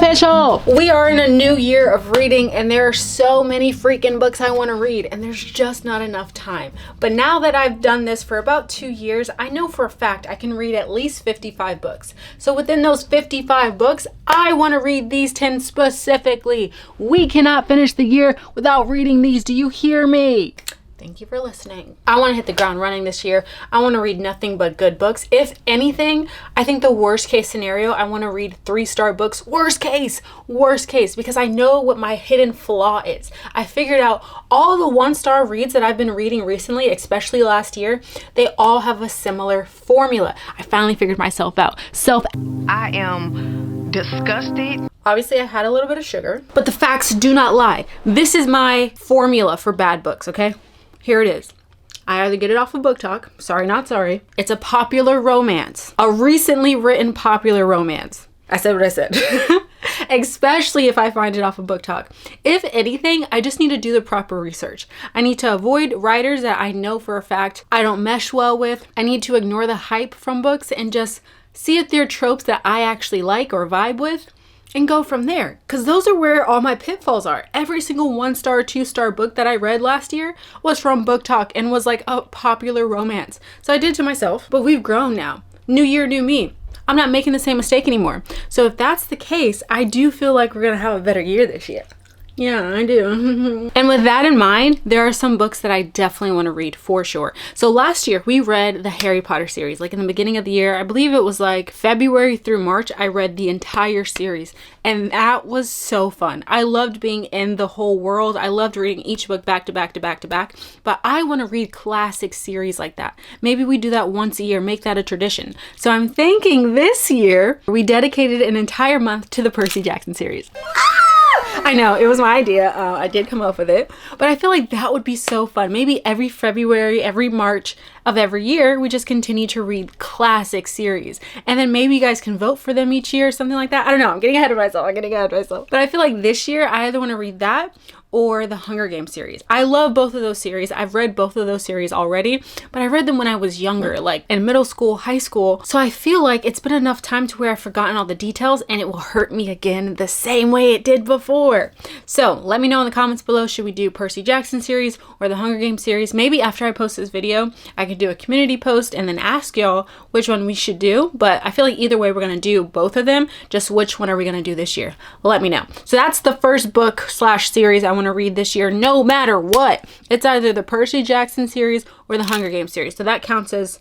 official. We are in a new year of reading and there are so many freaking books I want to read and there's just not enough time. But now that I've done this for about 2 years, I know for a fact I can read at least 55 books. So within those 55 books, I want to read these 10 specifically. We cannot finish the year without reading these. Do you hear me? Thank you for listening. I want to hit the ground running this year. I want to read nothing but good books. If anything, I think the worst case scenario, I want to read 3-star books. Worst case, because I know what my hidden flaw is. I figured out all the 1-star reads that I've been reading recently, especially last year, they all have a similar formula. I finally figured myself out. I am disgusted. Obviously, I had a little bit of sugar, but the facts do not lie. This is my formula for bad books, okay? Here it is. I either get it off of BookTok, sorry not sorry. It's a popular romance, a recently written popular romance. I said what I said. Especially if I find it off of BookTok. If anything, I just need to do the proper research. I need to avoid writers that I know for a fact I don't mesh well with. I need to ignore the hype from books and just see if there are tropes that I actually like or vibe with. And go from there, because those are where all my pitfalls are. Every single 1-star, 2-star book that I read last year was from BookTok and was like a popular romance. So I did to myself, but we've grown now. New year, new me. I'm not making the same mistake anymore. So if that's the case, I do feel like we're gonna have a better year this year. Yeah, I do. And with that in mind, there are some books that I definitely want to read for sure. So last year we read the Harry Potter series, like in the beginning of the year. I believe it was like February through March. I read the entire series and that was so fun. I loved being in the whole world. I loved reading each book back to back to back to back, but I want to read classic series like that. Maybe we do that once a year, make that a tradition. So I'm thinking this year we dedicated an entire month to the Percy Jackson series. I know, it was my idea. I did come up with it, but I feel like that would be so fun. Maybe every February, every March of every year, we just continue to read classic series. And then maybe you guys can vote for them each year or something like that. I don't know. I'm getting ahead of myself. But I feel like this year, I either want to read that or the Hunger Games series. I love both of those series. I've read both of those series already, but I read them when I was younger, like in middle school, high school. So I feel like it's been enough time to where I've forgotten all the details and it will hurt me again the same way it did before. So let me know in the comments below, should we do Percy Jackson series or the Hunger Games series? Maybe after I post this video, I could do a community post and then ask y'all which one we should do. But I feel like either way, we're gonna do both of them. Just which one are we gonna do this year? Let me know. So that's the first book / series I want to read this year, no matter what. It's either the Percy Jackson series or the Hunger Games series. So that counts as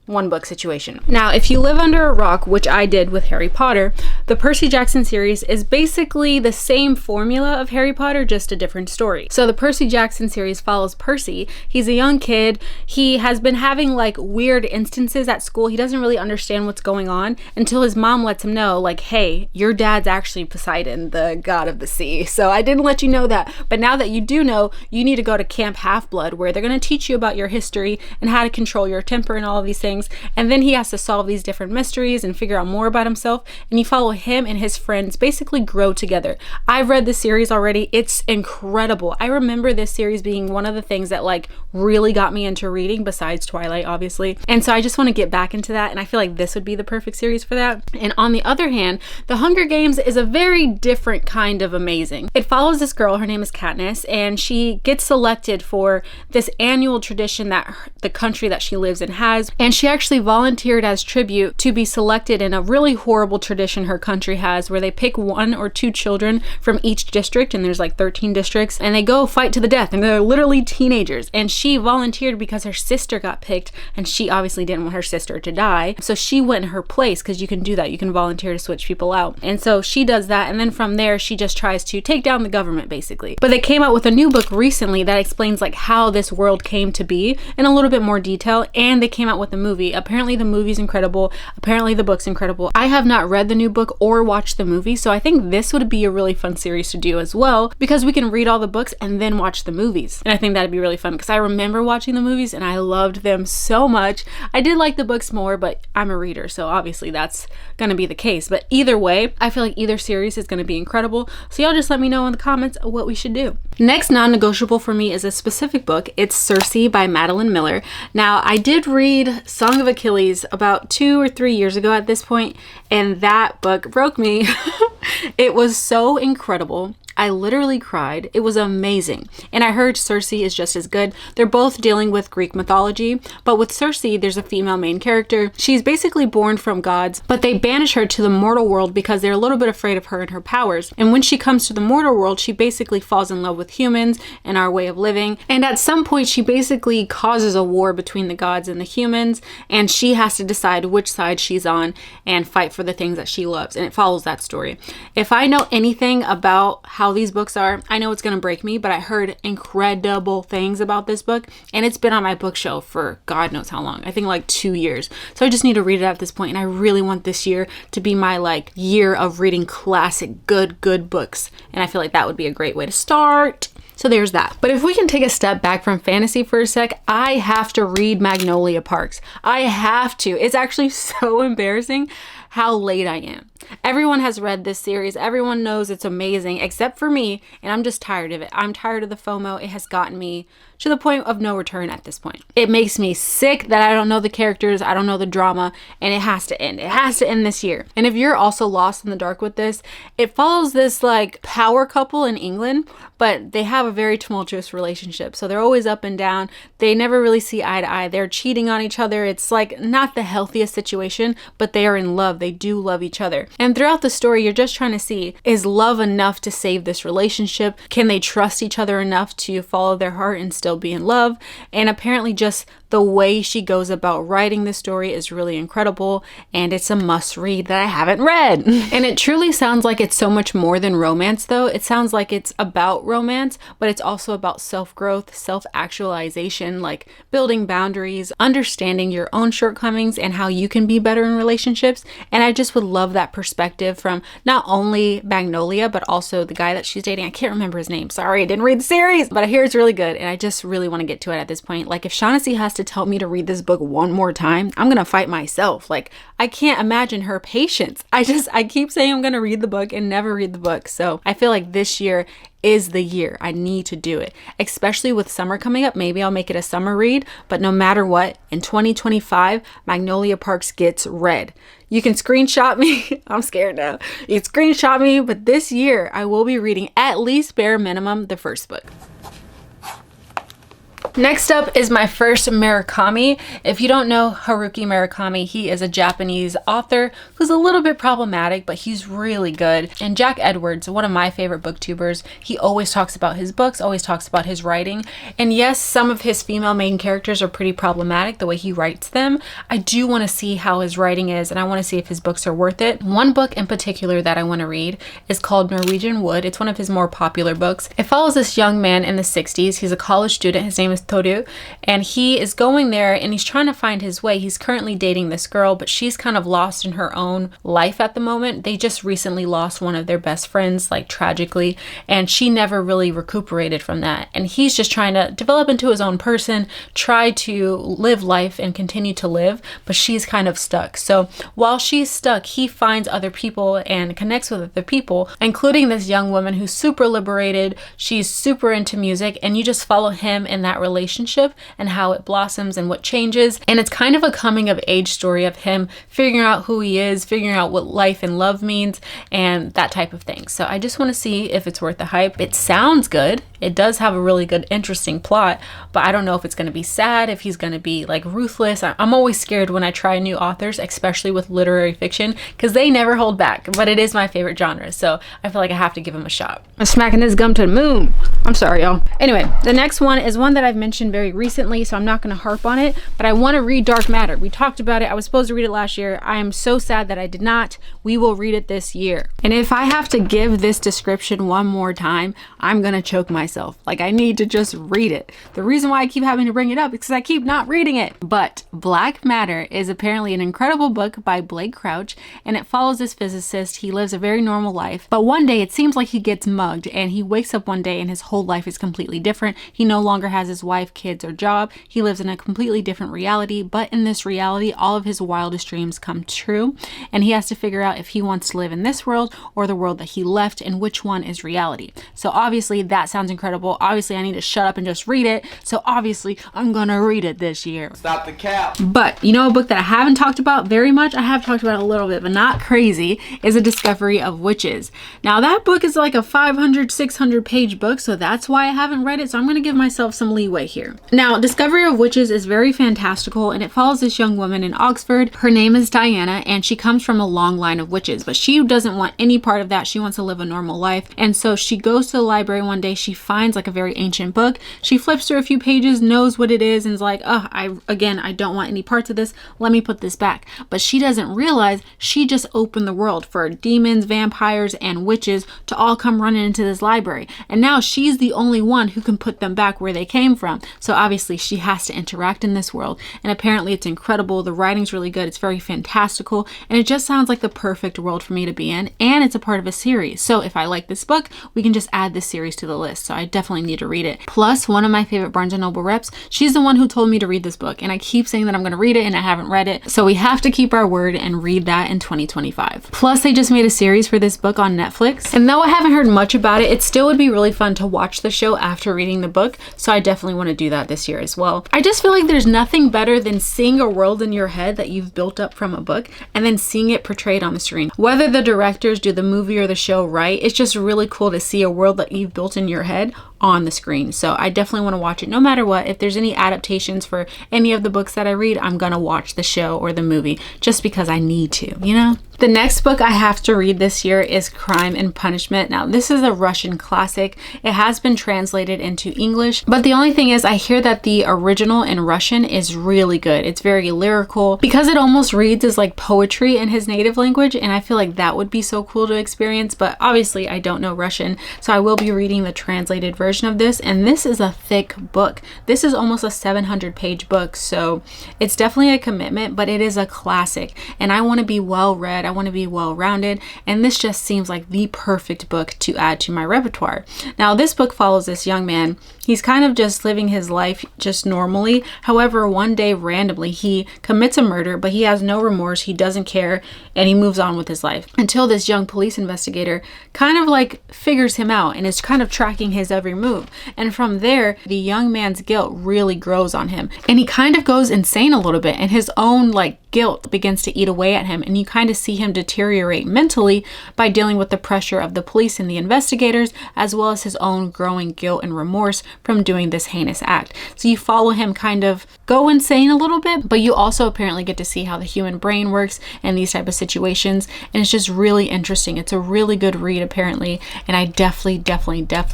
one book situation. Now, if you live under a rock, which I did with Harry Potter, the Percy Jackson series is basically the same formula of Harry Potter, just a different story. So the Percy Jackson series follows Percy. He's a young kid. He has been having like weird instances at school. He doesn't really understand what's going on until his mom lets him know, like, hey, your dad's actually Poseidon, the god of the sea. So I didn't let you know that, but now that you do know, you need to go to Camp Half-Blood, where they're going to teach you about your history and how to control your temper and all of these things. And then he has to solve these different mysteries and figure out more about himself, and you follow him and his friends basically grow together. I've read this series already. It's incredible. I remember this series being one of the things that like really got me into reading, besides Twilight obviously, and so I just want to get back into that, and I feel like this would be the perfect series for that. And on the other hand, the Hunger Games is a very different kind of amazing. It follows this girl, her name is Katniss, and she gets selected for this annual tradition that the country that she lives in has, and she actually volunteered as tribute to be selected in a really horrible tradition her country has, where they pick 1 or 2 children from each district, and there's like 13 districts, and they go fight to the death, and they're literally teenagers. And she volunteered because her sister got picked, and she obviously didn't want her sister to die, so she went in her place, because you can do that, you can volunteer to switch people out. And so she does that, and then from there she just tries to take down the government basically. But they came out with a new book recently that explains like how this world came to be in a little bit more detail, and they came out with a movie. Apparently the movie's incredible. Apparently the book's incredible. I have not read the new book or watched the movie, so I think this would be a really fun series to do as well, because we can read all the books and then watch the movies. And I think that'd be really fun, because I remember watching the movies and I loved them so much. I did like the books more, but I'm a reader, so obviously that's gonna be the case. But either way, I feel like either series is gonna be incredible. So y'all just let me know in the comments what we should do. Next non-negotiable for me is a specific book. It's Circe by Madeline Miller. Now, I did read Song of Achilles about 2 or 3 years ago at this point, and that book broke me. It was so incredible. I literally cried. It was amazing. And I heard Circe is just as good. They're both dealing with Greek mythology, but with Circe, there's a female main character. She's basically born from gods, but they banish her to the mortal world because they're a little bit afraid of her and her powers. And when she comes to the mortal world, she basically falls in love with humans and our way of living. And at some point, she basically causes a war between the gods and the humans, and she has to decide which side she's on and fight for the things that she loves. And it follows that story. If I know anything about how these books are, I know it's going to break me, but I heard incredible things about this book, and it's been on my bookshelf for God knows how long. I think like 2 years. So I just need to read it at this point, and I really want this year to be my like year of reading classic good books, and I feel like that would be a great way to start. So there's that. But if we can take a step back from fantasy for a sec, I have to read Magnolia Parks. I have to. It's actually so embarrassing how late I am. Everyone has read this series. Everyone knows it's amazing, except for me, and I'm just tired of it. I'm tired of the FOMO. It has gotten me to the point of no return at this point. It makes me sick that I don't know the characters, I don't know the drama, and it has to end. It has to end this year. And if you're also lost in the dark with this, it follows this like power couple in England, but they have a very tumultuous relationship. So they're always up and down. They never really see eye to eye. They're cheating on each other. It's like not the healthiest situation, but they are in love. They do love each other. And throughout the story, you're just trying to see, is love enough to save this relationship? Can they trust each other enough to follow their heart and still be in love? And apparently just the way she goes about writing this story is really incredible, and it's a must read that I haven't read. And it truly sounds like it's so much more than romance though. It sounds like it's about romance, but it's also about self-growth, self-actualization, like building boundaries, understanding your own shortcomings and how you can be better in relationships. And I just would love that perspective from not only Magnolia, but also the guy that she's dating. I can't remember his name. Sorry, I didn't read the series, but I hear it's really good, and I just really want to get to it at this point. Like if Shaughnessy has to tell me to read this book one more time, I'm gonna fight myself. Like I can't imagine her patience. I keep saying I'm gonna read the book and never read the book. So I feel like this year is the year. I need to do it, especially with summer coming up. Maybe I'll make it a summer read, but no matter what, in 2025, Magnolia Parks gets read. You can screenshot me. I'm scared now. You can screenshot me, but this year I will be reading at least bare minimum the first book. Next up is my first Murakami. If you don't know Haruki Murakami, he is a Japanese author who's a little bit problematic, but he's really good. And Jack Edwards, one of my favorite booktubers, he always talks about his books, always talks about his writing. And yes, some of his female main characters are pretty problematic, the way he writes them. I do want to see how his writing is, and I want to see if his books are worth it. One book in particular that I want to read is called Norwegian Wood. It's one of his more popular books. It follows this young man in the 60s. He's a college student. His name is Toru, and he is going there and he's trying to find his way. He's currently dating this girl, but she's kind of lost in her own life at the moment. They just recently lost one of their best friends, like tragically, and she never really recuperated from that. And he's just trying to develop into his own person, try to live life and continue to live, but she's kind of stuck. So while she's stuck, he finds other people and connects with other people, including this young woman who's super liberated. She's super into music, and you just follow him in that relationship and how it blossoms and what changes. And it's kind of a coming of age story of him figuring out who he is, figuring out what life and love means, and that type of thing. So I just want to see if it's worth the hype. It sounds good. It does have a really good, interesting plot, but I don't know if it's going to be sad, if he's going to be like ruthless. I'm always scared when I try new authors, especially with literary fiction, because they never hold back, but it is my favorite genre. So I feel like I have to give him a shot. I'm smacking this gum to the moon. I'm sorry, y'all. Anyway, the next one is one that I've mentioned very recently, so I'm not going to harp on it, but I want to read Dark Matter. We talked about it. I was supposed to read it last year. I am so sad that I did not. We will read it this year. And if I have to give this description one more time, I'm going to choke myself. Like, I need to just read it. The reason why I keep having to bring it up is because I keep not reading it. But Black Matter is apparently an incredible book by Blake Crouch, and it follows this physicist. He lives a very normal life, but one day it seems like he gets mugged, and he wakes up one day and his whole life is completely different. He no longer has his wife, kids, or job. He lives in a completely different reality, but in this reality, all of his wildest dreams come true, and he has to figure out if he wants to live in this world or the world that he left, and which one is reality. So obviously that sounds incredible. Obviously, I need to shut up and just read it. So obviously, I'm gonna read it this year. Stop the cap. But you know a book that I haven't talked about very much? I have talked about it a little bit, but not crazy, is A Discovery of Witches. Now that book is like a 500, 600 page book, so that's why I haven't read it. So I'm gonna give myself some leeway here. Now, Discovery of Witches is very fantastical, and it follows this young woman in Oxford. Her name is Diana, and she comes from a long line of witches, but she doesn't want any part of that. She wants to live a normal life. And so she goes to the library one day. She finds like a very ancient book. She flips through a few pages, knows what it is, and is like, oh, I don't want any parts of this. Let me put this back. But she doesn't realize she just opened the world for demons, vampires, and witches to all come running into this library. And now she's the only one who can put them back where they came from. So obviously she has to interact in this world. And apparently it's incredible. The writing's really good. It's very fantastical. And it just sounds like the perfect world for me to be in. And it's a part of a series. So if I like this book, we can just add this series to the list. So I definitely need to read it. Plus, one of my favorite Barnes & Noble reps, she's the one who told me to read this book. And I keep saying that I'm going to read it and I haven't read it. So we have to keep our word and read that in 2025. Plus, they just made a series for this book on Netflix. And though I haven't heard much about it, it still would be really fun to watch the show after reading the book. So I definitely want to do that this year as well. I just feel like there's nothing better than seeing a world in your head that you've built up from a book and then seeing it portrayed on the screen. Whether the directors do the movie or the show right, it's just really cool to see a world that you've built in your head on the screen. So I definitely want to watch it no matter what. If there's any adaptations for any of the books that I read, I'm gonna watch the show or the movie just because I need to, you know? The next book I have to read this year is Crime and Punishment. Now, this is a Russian classic. It has been translated into English, but the only thing is I hear that the original in Russian is really good. It's very lyrical because it almost reads as like poetry in his native language, and I feel like that would be so cool to experience, but obviously I don't know Russian, so I will be reading the translated version of this, and this is a thick book. This is almost a 700-page book, so it's definitely a commitment, but it is a classic, and I want to be well read. I want to be well-rounded, and this just seems like the perfect book to add to my repertoire. Now, this book follows this young man. He's kind of just living his life just normally. However, one day randomly he commits a murder, but he has no remorse. He doesn't care, and he moves on with his life until this young police investigator kind of like figures him out and is kind of tracking his every move. And from there, the young man's guilt really grows on him, and he kind of goes insane a little bit, and his own like guilt begins to eat away at him, and you kind of see him deteriorate mentally by dealing with the pressure of the police and the investigators, as well as his own growing guilt and remorse from doing this heinous act. So you follow him kind of go insane a little bit, but you also apparently get to see how the human brain works in these type of situations, and it's just really interesting. It's a really good read apparently, and I definitely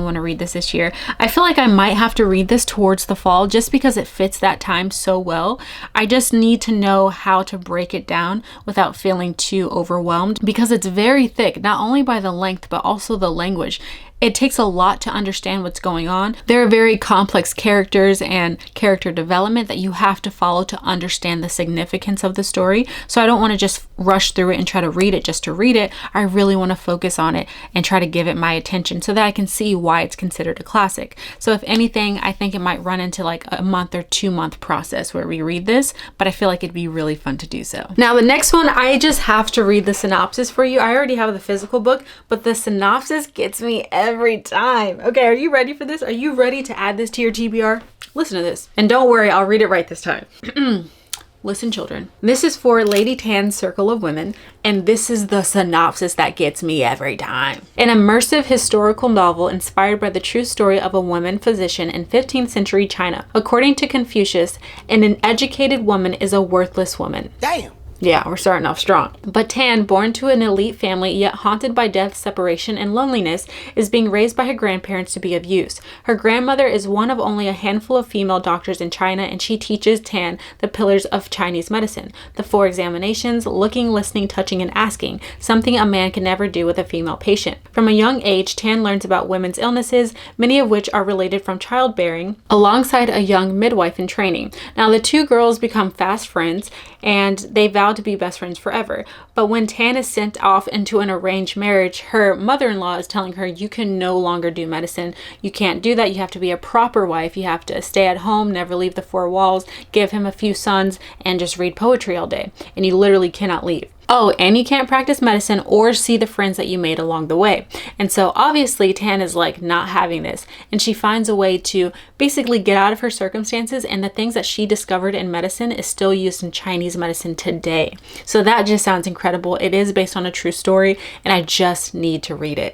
want to read this year. I feel like I might have to read this towards the fall just because it fits that time so well. I just need to know how to break it down without feeling too overwhelmed because it's very thick, not only by the length but also the language. It takes a lot to understand what's going on. There are very complex characters and character development that you have to follow to understand the significance of the story. So I don't want to just rush through it and try to read it just to read it. I really want to focus on it and try to give it my attention so that I can see why it's considered a classic. So if anything, I think it might run into like a month or 2 month process where we read this, but I feel like it'd be really fun to do so. Now the next one, I just have to read the synopsis for you. I already have the physical book, but the synopsis gets me every time. Okay, are you ready for this? Are you ready to add this to your TBR? Listen to this. And don't worry, I'll read it right this time. Listen, children. This is for Lady Tan's Circle of Women, and this is the synopsis that gets me every time. An immersive historical novel inspired by the true story of a woman physician in 15th century China. According to Confucius, an educated woman is a worthless woman. Damn. Yeah, we're starting off strong. But Tan, born to an elite family yet haunted by death, separation, and loneliness, is being raised by her grandparents to be of use. Her grandmother is one of only a handful of female doctors in China, and she teaches Tan the pillars of Chinese medicine, the 4 examinations, looking, listening, touching, and asking, something a man can never do with a female patient. From a young age, Tan learns about women's illnesses, many of which are related from childbearing, alongside a young midwife in training. Now, the 2 girls become fast friends, and they vow to be best friends forever. But when Tan is sent off into an arranged marriage, her mother-in-law is telling her, you can no longer do medicine. You can't do that. You have to be a proper wife. You have to stay at home, never leave the 4 walls, give him a few sons, and just read poetry all day. And you literally cannot leave. Oh, and you can't practice medicine or see the friends that you made along the way. And so obviously Tan is like not having this, and she finds a way to basically get out of her circumstances, and the things that she discovered in medicine is still used in Chinese medicine today. So that just sounds incredible. It is based on a true story, and I just need to read it.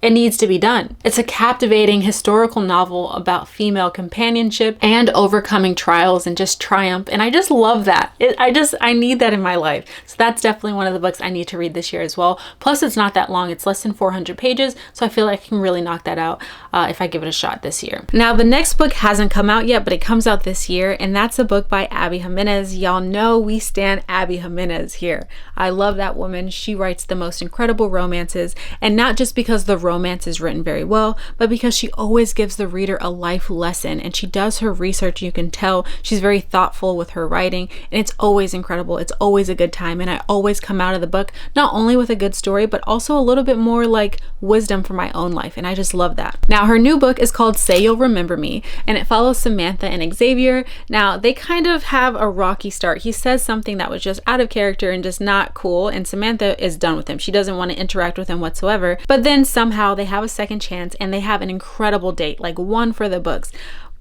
It needs to be done. It's a captivating historical novel about female companionship and overcoming trials and just triumph. And I just love that. I need that in my life. So that's definitely one of the books I need to read this year as well. Plus it's not that long. It's less than 400 pages. So I feel like I can really knock that out if I give it a shot this year. Now the next book hasn't come out yet, but it comes out this year. And that's a book by Abby Jimenez. Y'all know we stan Abby Jimenez here. I love that woman. She writes the most incredible romances, and not just because the romance is written very well, but because she always gives the reader a life lesson, and she does her research. You can tell she's very thoughtful with her writing, and it's always incredible. It's always a good time, and I always come out of the book not only with a good story, but also a little bit more like wisdom for my own life, and I just love that. Now her new book is called Say You'll Remember Me, and it follows Samantha and Xavier. Now they kind of have a rocky start. He says something that was just out of character and just not cool, and Samantha is done with him. She doesn't want to interact with him whatsoever, but then somehow they have a second chance and they have an incredible date, like one for the books.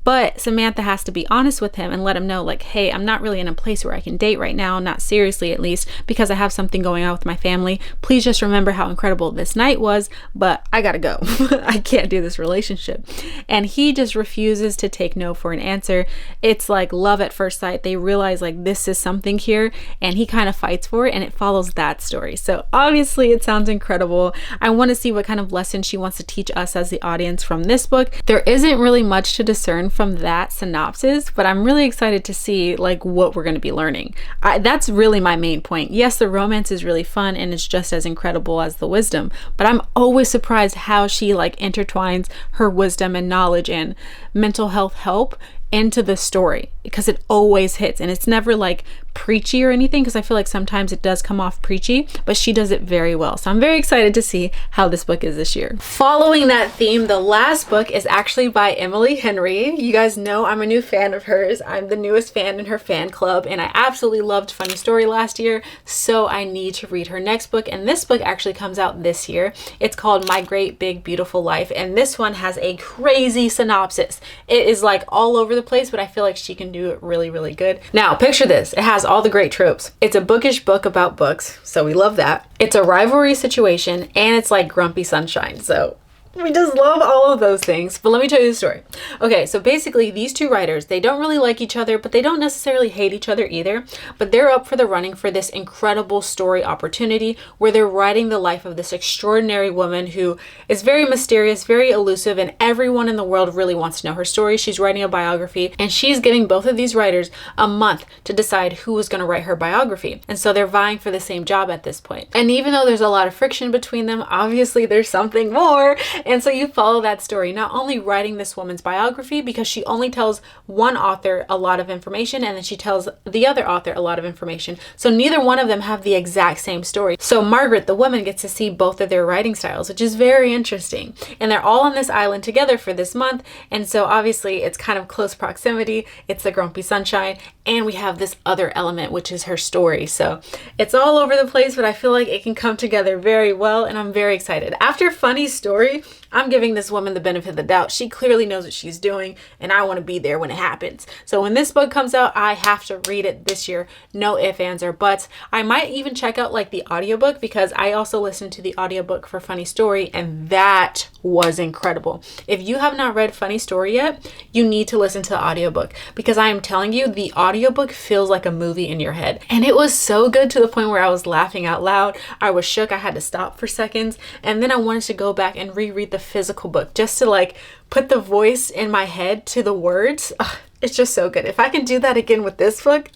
But Samantha has to be honest with him and let him know, like, hey, I'm not really in a place where I can date right now, not seriously at least, because I have something going on with my family. Please just remember how incredible this night was, but I gotta go. I can't do this relationship. And he just refuses to take no for an answer. It's like love at first sight. They realize like this is something here, and he kind of fights for it, and it follows that story. So obviously it sounds incredible. I want to see what kind of lesson she wants to teach us as the audience from this book. There isn't really much to discern from that synopsis, but I'm really excited to see like what we're going to be learning. That's really my main point. Yes, the romance is really fun and it's just as incredible as the wisdom, but I'm always surprised how she like intertwines her wisdom and knowledge and mental health help into the story, because it always hits, and it's never like preachy or anything, because I feel like sometimes it does come off preachy, but she does it very well. So I'm very excited to see how this book is this year. Following that theme, the last book is actually by Emily Henry. You guys know I'm a new fan of hers. I'm the newest fan in her fan club, and I absolutely loved Funny Story last year, so I need to read her next book, and this book actually comes out this year. It's called My Great Big Beautiful Life, and this one has a crazy synopsis. It is like all over the place, but I feel like she can do it really, really good. Now, picture this. It has all the great tropes. It's a bookish book about books, so we love that. It's a rivalry situation, and it's like grumpy sunshine, so we just love all of those things. But let me tell you the story. Okay, so basically these two writers, they don't really like each other, but they don't necessarily hate each other either. But they're up for the running for this incredible story opportunity where they're writing the life of this extraordinary woman who is very mysterious, very elusive, and everyone in the world really wants to know her story. She's writing a biography, and she's giving both of these writers a month to decide who was going to write her biography. And so they're vying for the same job at this point. And even though there's a lot of friction between them, obviously there's something more. And so you follow that story, not only writing this woman's biography, because she only tells one author a lot of information and then she tells the other author a lot of information. So neither one of them have the exact same story. So Margaret, the woman, gets to see both of their writing styles, which is very interesting. And they're all on this island together for this month. And so obviously it's kind of close proximity. It's the grumpy sunshine. And we have this other element, which is her story. So it's all over the place, but I feel like it can come together very well. And I'm very excited. After Funny Story, I'm giving this woman the benefit of the doubt. She clearly knows what she's doing, and I want to be there when it happens. So when this book comes out, I have to read it this year. No ifs, ands, or buts. I might even check out like the audiobook, because I also listened to the audiobook for Funny Story, and that was incredible. If you have not read Funny Story yet, you need to listen to the audiobook, because I am telling you, the audiobook feels like a movie in your head. And it was so good to the point where I was laughing out loud. I was shook. I had to stop for seconds. And then I wanted to go back and reread the physical book just to like put the voice in my head to the words. Ugh, it's just so good. If I can do that again with this book,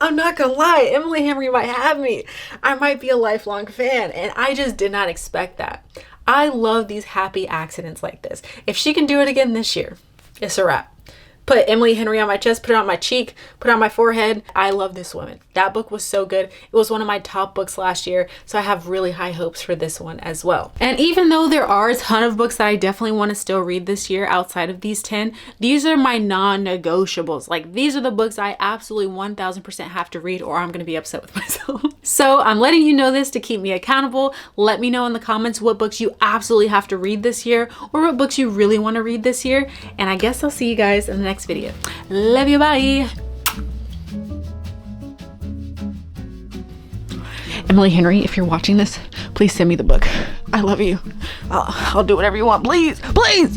I'm not gonna lie, Emily Henry might have me. I might be a lifelong fan, and I just did not expect that. I love these happy accidents like this. If she can do it again this year, it's a wrap. put Emily Henry on my chest, put it on my cheek, put it on my forehead. I love this woman. That book was so good. It was one of my top books last year, so I have really high hopes for this one as well. And even though there are a ton of books that I definitely want to still read this year outside of these 10, these are my non-negotiables. Like, these are the books I absolutely 1000% have to read or I'm going to be upset with myself. So I'm letting you know this to keep me accountable. Let me know in the comments what books you absolutely have to read this year or what books you really want to read this year. And I guess I'll see you guys in the next video. Love you, bye. Emily Henry, if you're watching this, please send me the book. I love you. I'll do whatever you want. Please, please.